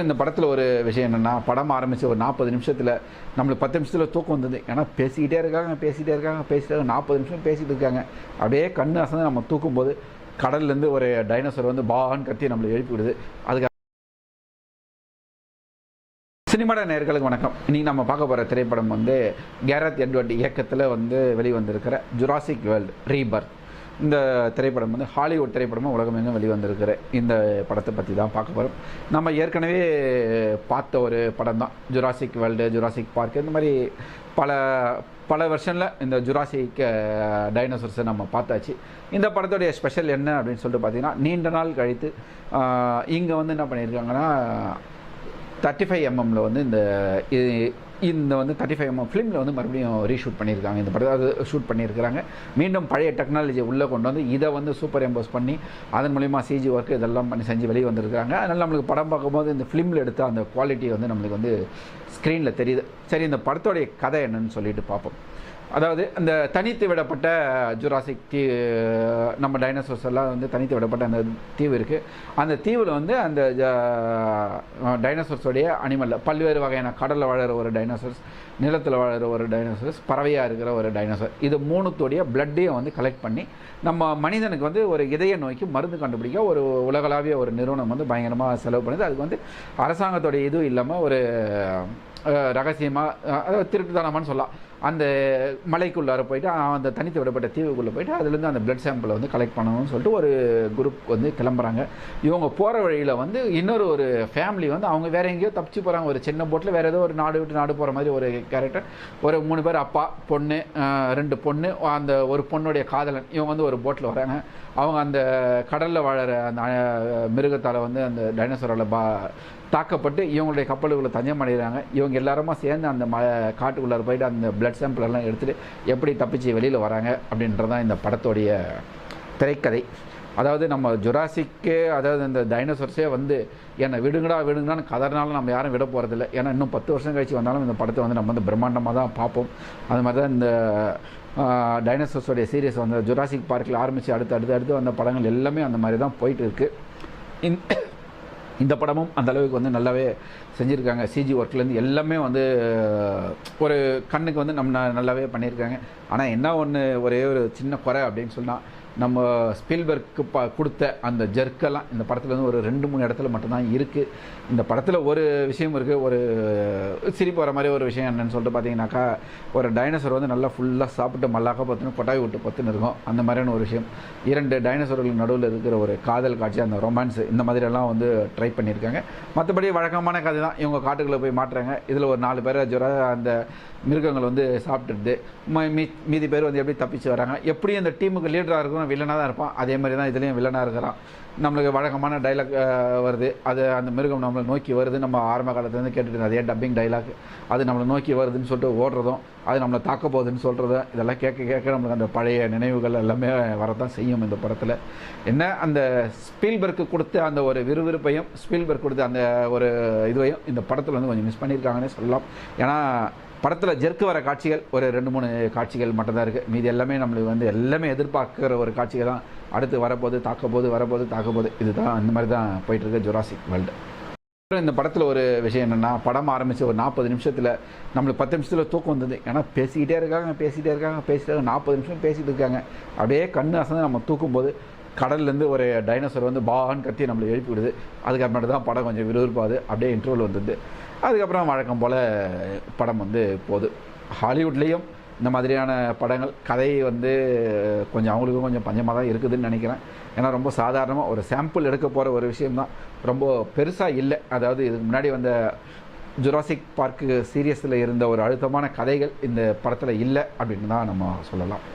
இந்த படத்தில் ஒரு விஷயம் என்னென்னா, படம் ஆரம்பித்து ஒரு 40 நிமிஷத்தில் நம்மளுக்கு 10 நிமிஷத்தில் தூக்கம் வந்தது. ஏன்னா பேசிக்கிட்டே இருக்காங்க 40 நிமிஷம் பேசிகிட்டு இருக்காங்க. அப்படியே கண்ணு அசந்து நம்ம தூக்கும்போது கடல்லேருந்து ஒரு டைனோசர் வந்து பான்னு கத்தி நம்மளை எழுப்பி விடுது. அதுக்கு சினிமாட நேயர்களுக்கு வணக்கம். இன்றைக்கி நம்ம பார்க்க போகிற திரைப்படம் வந்து கேரத் எட்வர்ட் இயக்கத்தில் வந்து வெளிவந்திருக்கிற ஜுராசிக் வேர்ல்டு ரீபர்த். இந்த திரைப்படம் வந்து ஹாலிவுட் திரைப்படமாக உலகமெங்கும் வெளிவந்திருக்கிற இந்த படத்தை பற்றி தான் பார்க்க போகிறோம். நம்ம ஏற்கனவே பார்த்த ஒரு படம் தான் ஜுராசிக் வேர்ல்டு, ஜுராசிக் பார்க். இந்த மாதிரி பல வெர்ஷனில் இந்த ஜுராசிக் டைனோசர்ஸை நம்ம பார்த்தாச்சு. இந்த படத்துடைய ஸ்பெஷல் என்ன அப்படின்னு சொல்லிட்டு பார்த்தீங்கன்னா, நீண்ட நாள் கழித்து இங்கே வந்து என்ன பண்ணியிருக்காங்கன்னா 35mm வந்து இந்த வந்து 35mm ஃபிலிமில் வந்து மறுபடியும் ரீஷூட் பண்ணியிருக்காங்க. இந்த படத்தை அது ஷூட் பண்ணியிருக்கிறாங்க. மீண்டும் பழைய டெக்னாலஜியை உள்ளே கொண்டு வந்து இதை வந்து சூப்பர் எம்போஸ் பண்ணி அதன் மூலிமா சிஜி ஒர்க் இதெல்லாம் பண்ணி செஞ்சு வெளியே வந்திருக்காங்க. அதனால் நம்மளுக்கு படம் பார்க்கும்போது இந்த ஃபிலிமில் எடுத்த அந்த குவாலிட்டி வந்து நம்மளுக்கு வந்து ஸ்க்ரீனில் தெரியுது. சரி, இந்த படத்தோடைய கதை என்னன்னு சொல்லிட்டு பார்ப்போம். அதாவது இந்த தனித்து விடப்பட்ட ஜுராசிக் நம்ம டைனோசர்ஸ் எல்லாம் வந்து தனித்து விடப்பட்ட அந்த தீவு இருக்குது. அந்த தீவில் வந்து அந்த டைனோசர்ஸோடைய அனிமலில் பல்வேறு வகையான கடலில் வாழற ஒரு டைனோசர்ஸ், நிலத்தில் வாழற ஒரு டைனோசர்ஸ், பறவையாக இருக்கிற ஒரு டைனோசர், இது மூணுத்தோடைய பிளட்டையும் வந்து கலெக்ட் பண்ணி நம்ம மனிதனுக்கு வந்து ஒரு இதய நோய்க்கு மருந்து கண்டுபிடிக்க ஒரு உலகளாவிய ஒரு நிறுவனம் வந்து பயங்கரமாக செலவு பண்ணுது. அதுக்கு வந்து அரசாங்கத்தோடைய இதுவும் இல்லாமல் ஒரு ரகசியமாக, அதாவது திருட்டுத்தனமானு சொல்லலாம், அந்த மலைக்குள்ளார போயிட்டு அந்த தனித்து விடப்பட்ட தீவுக்குள்ளே போயிட்டு அதுலேருந்து அந்த பிளட் சாம்பிளை வந்து கலெக்ட் பண்ணணும்னு சொல்லிட்டு ஒரு குரூப் வந்து கிளம்புறாங்க. இவங்க போகிற வழியில் வந்து ஒரு ஃபேமிலி வந்து அவங்க வேறு எங்கேயோ தப்பிச்சு போகிறாங்க. ஒரு சின்ன போட்டில் வேறு ஏதோ ஒரு நாடு விட்டு நாடு போகிற மாதிரி ஒரு கேரக்டர். ஒரு 3 பேர், அப்பா, பொண்ணு, 2 பொண்ணு, அந்த ஒரு பொண்ணுடைய காதலன், இவங்க வந்து ஒரு போட்டில் வராங்க. அவங்க அந்த கடலில் வாழற அந்த மிருகத்தால் வந்து அந்த டைனோசரால் தாக்கப்பட்டு இவங்களுடைய கப்பலுக்குள்ளே தஞ்சம் அடைகிறாங்க. இவங்க எல்லாருமா சேர்ந்து அந்த காட்டுக்குள்ளார போயிட்டு அந்த பிளட் சாம்பிள் எல்லாம் எடுத்துகிட்டு எப்படி தப்பிச்சு வெளியில் வராங்க அப்படின்றதான் இந்த படத்தோடைய திரைக்கதை. அதாவது நம்ம ஜுராசிக்கே, அதாவது இந்த டைனோசர்ஸே வந்து என்னை விடுங்கடான்னு கதறினாலும் நம்ம யாரும் விட போகிறதில்ல. ஏன்னா இன்னும் 10 வருஷம் கழிச்சு வந்தாலும் இந்த படத்தை வந்து நம்ம வந்து பிரம்மாண்டமாக தான் பார்ப்போம். அது மாதிரி தான் இந்த டைனோசர்ஸோடைய சீரியஸ் வந்து ஜுராசிக் பார்க்கில் ஆரம்பித்து அடுத்து வந்த படங்கள் எல்லாமே அந்த மாதிரி தான் போயிட்டு இருக்குது. இந்த படமும் அந்த அளவுக்கு வந்து நல்லாவே செஞ்சுருக்காங்க. சிஜி ஒர்க்லேருந்து எல்லாமே வந்து ஒரு கண்ணுக்கு வந்து நம்ம நல்லாவே பண்ணியிருக்காங்க. ஆனால் என்ன ஒரே ஒரு சின்ன குறை அப்படின்னு சொன்னால், நம்ம ஸ்பீல்பர்க்கு கொடுத்த அந்த ஜெர்க்கெல்லாம் இந்த படத்தில் வந்து ஒரு 2-3 இடத்துல மட்டும்தான் இருக்குது. இந்த படத்தில் ஒரு விஷயம் இருக்குது, ஒரு சிரிப்பு வர மாதிரி ஒரு விஷயம் என்னென்னு சொல்லிட்டு பார்த்தீங்கன்னாக்கா, ஒரு டைனோசர் வந்து நல்லா ஃபுல்லாக சாப்பிட்டு மல்லாக்க பார்த்துன்னு கொட்டாய் விட்டு பத்துன்னு இருக்கும். அந்த மாதிரியான ஒரு விஷயம். 2 டைனோசர்களுக்கு நடுவில் இருக்கிற ஒரு காதல் காட்சி, அந்த ரொமான்ஸ், இந்த மாதிரியெல்லாம் வந்து ட்ரை பண்ணியிருக்காங்க. மற்றபடி வழக்கமான கதை தான். இவங்க காட்டுக்குள்ளே போய் மாட்டுறாங்க. இதில் ஒரு 4 பேரை அந்த மிருகங்கள் வந்து சாப்பிட்டுடுது. மீதி பேர் வந்து எப்படி தப்பிச்சு வராங்க, எப்படி அந்த டீமுக்கு லீடராக இருக்கும் வில்லனாக தான் இருப்பான். அதே மாதிரி தான் இதுலேயும் வில்லனாக இருக்கிறான். நம்மளுக்கு வழக்கமான டைலாக் வருது, அது அந்த மிருகம் நம்மளை நோக்கி வருது. நம்ம ஆரம்ப காலத்துலேருந்து கேட்டுட்டு இருந்தோம், அதே டப்பிங் டைலாக். அது நம்மளை நோக்கி வருதுன்னு சொல்லிட்டு ஓடுறதும், அது நம்மளை தாக்க போகுதுன்னு சொல்கிறதும், இதெல்லாம் கேட்க நம்மளுக்கு அந்த பழைய நினைவுகள் எல்லாமே வரதான் செய்யும். இந்த படத்தில் என்ன, அந்த ஸ்பீல்பர்க்கு கொடுத்த அந்த ஒரு விறுவிறுப்பையும், ஸ்பீல்பர்க் கொடுத்த அந்த ஒரு இதுவையும் இந்த படத்தில் வந்து கொஞ்சம் மிஸ் பண்ணியிருக்காங்கன்னே சொல்லலாம். ஏன்னா படத்தில் ஜெர்க்கு வர காட்சிகள் ஒரு 2-3 காட்சிகள் மட்டும்தான் இருக்குது. மீதி எல்லாமே நம்மளுக்கு வந்து எல்லாமே எதிர்பார்க்குற ஒரு காட்சிகள் தான். அடுத்து வரப்போது தாக்கப்போது இதுதான் அந்த மாதிரி தான் போயிட்டுருக்கு ஜுராசிக் வேர்ல்டு. இந்த படத்தில் ஒரு விஷயம் என்னென்னா, படம் ஆரம்பித்து ஒரு 40 நிமிஷத்தில் நம்மளுக்கு 10 நிமிஷத்தில் தூக்கம் வந்தது. ஏன்னா பேசிக்கிட்டே இருக்காங்க 40 நிமிஷம் பேசிகிட்டு இருக்காங்க. அப்படியே கண்ணு அசந்து நம்ம தூக்கும்போது கடல்லேருந்து ஒரு டைனோசர் வந்து பான்னு கத்தி நம்மளை எழுப்பி விடுது. அதுக்கப்புறமேட்டு தான் படம் கொஞ்சம் விறுவிறுப்பாகுது. அப்படியே இன்டர்வல் வந்தது. அதுக்கப்புறம் வழக்கம் போல் படம் வந்து போகுது. ஹாலிவுட்லேயும் இந்த மாதிரியான படங்கள் கதை வந்து கொஞ்சம் அவங்களுக்கும் கொஞ்சம் பஞ்சமாக தான் இருக்குதுன்னு நினைக்கிறேன். ஏன்னா ரொம்ப சாதாரணமாக ஒரு சாம்பிள் எடுக்க போகிற ஒரு விஷயம்தான், ரொம்ப பெருசாக இல்லை. அதாவது இதுக்கு முன்னாடி வந்த ஜுராசிக் பார்க்கு சீரியஸில் இருந்த ஒரு அழுத்தமான கதைகள் இந்த படத்தில் இல்லை அப்படின்னு தான் நம்ம சொல்லலாம்.